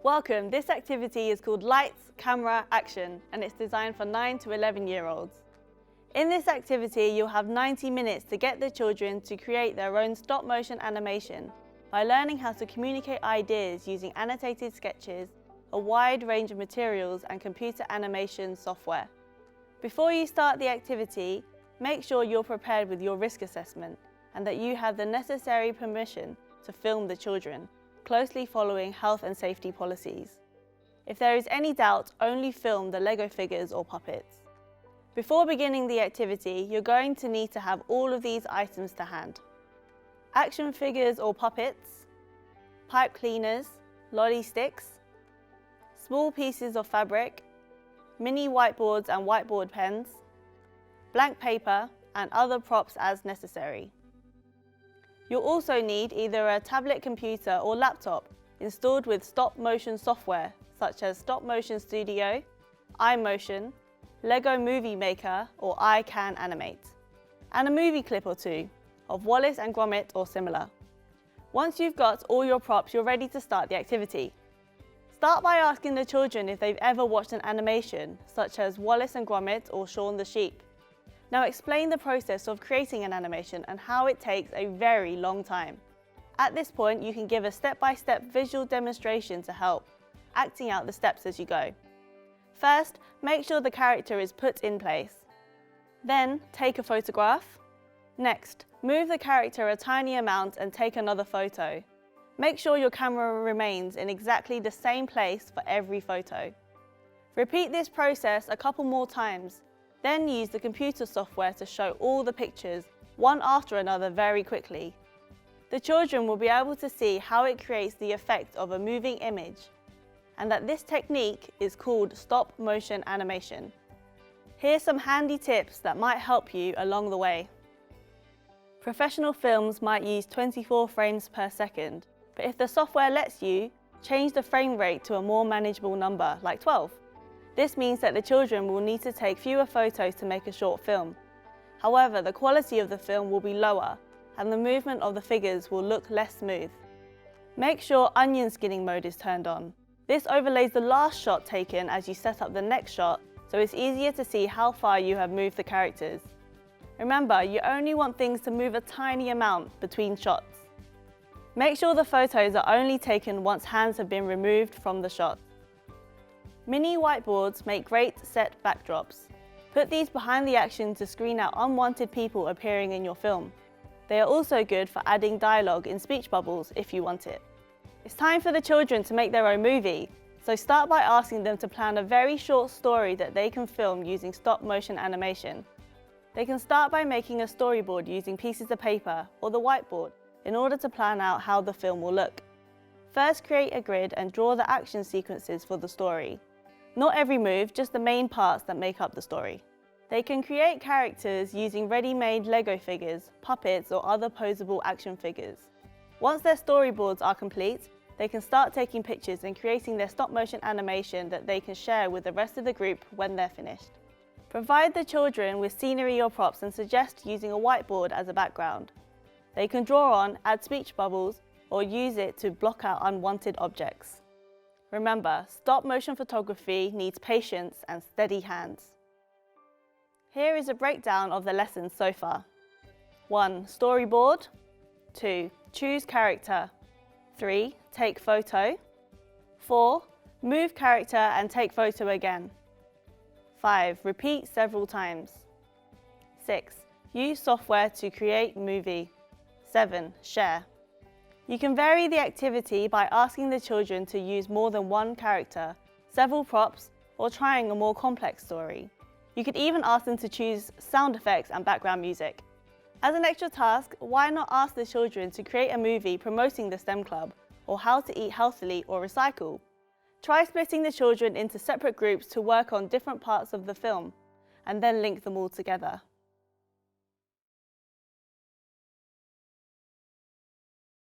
Welcome, this activity is called Lights, Camera, Action, and it's designed for 9 to 11-year-olds. In this activity, you'll have 90 minutes to get the children to create their own stop-motion animation by learning how to communicate ideas using annotated sketches, a wide range of materials and computer animation software. Before you start the activity, make sure you're prepared with your risk assessment and that you have the necessary permission to film the children, closely following health and safety policies. If there is any doubt, only film the Lego figures or puppets. Before beginning the activity, you're going to need to have all of these items to hand. Action figures or puppets, pipe cleaners, lolly sticks, small pieces of fabric, mini whiteboards and whiteboard pens, blank paper, and other props as necessary. You'll also need either a tablet computer or laptop installed with stop-motion software such as Stop Motion Studio, iMotion, Lego Movie Maker or iCanAnimate, and a movie clip or two of Wallace and Gromit or similar. Once you've got all your props, you're ready to start the activity. Start by asking the children if they've ever watched an animation such as Wallace and Gromit or Shaun the Sheep. Now explain the process of creating an animation and how it takes a very long time. At this point, you can give a step-by-step visual demonstration to help, acting out the steps as you go. First, make sure the character is put in place. Then, take a photograph. Next, move the character a tiny amount and take another photo. Make sure your camera remains in exactly the same place for every photo. Repeat this process a couple more times. Then use the computer software to show all the pictures, one after another very quickly. The children will be able to see how it creates the effect of a moving image, and that this technique is called stop-motion animation. Here's some handy tips that might help you along the way. Professional films might use 24 frames per second, but if the software lets you, change the frame rate to a more manageable number, like 12. This means that the children will need to take fewer photos to make a short film. However, the quality of the film will be lower, and the movement of the figures will look less smooth. Make sure onion skinning mode is turned on. This overlays the last shot taken as you set up the next shot, so it's easier to see how far you have moved the characters. Remember, you only want things to move a tiny amount between shots. Make sure the photos are only taken once hands have been removed from the shot. Mini whiteboards make great set backdrops. Put these behind the action to screen out unwanted people appearing in your film. They are also good for adding dialogue in speech bubbles if you want it. It's time for the children to make their own movie, so start by asking them to plan a very short story that they can film using stop-motion animation. They can start by making a storyboard using pieces of paper or the whiteboard in order to plan out how the film will look. First, create a grid and draw the action sequences for the story. Not every move, just the main parts that make up the story. They can create characters using ready-made Lego figures, puppets, or other posable action figures. Once their storyboards are complete, they can start taking pictures and creating their stop-motion animation that they can share with the rest of the group when they're finished. Provide the children with scenery or props and suggest using a whiteboard as a background. They can draw on, add speech bubbles, or use it to block out unwanted objects. Remember, stop-motion photography needs patience and steady hands. Here is a breakdown of the lessons so far. 1. Storyboard. 2. Choose character. 3. Take photo. 4. Move character and take photo again. 5. Repeat several times. 6. Use software to create movie. 7. Share. You can vary the activity by asking the children to use more than one character, several props, or trying a more complex story. You could even ask them to choose sound effects and background music. As an extra task, why not ask the children to create a movie promoting the STEM club, or how to eat healthily or recycle? Try splitting the children into separate groups to work on different parts of the film, and then link them all together.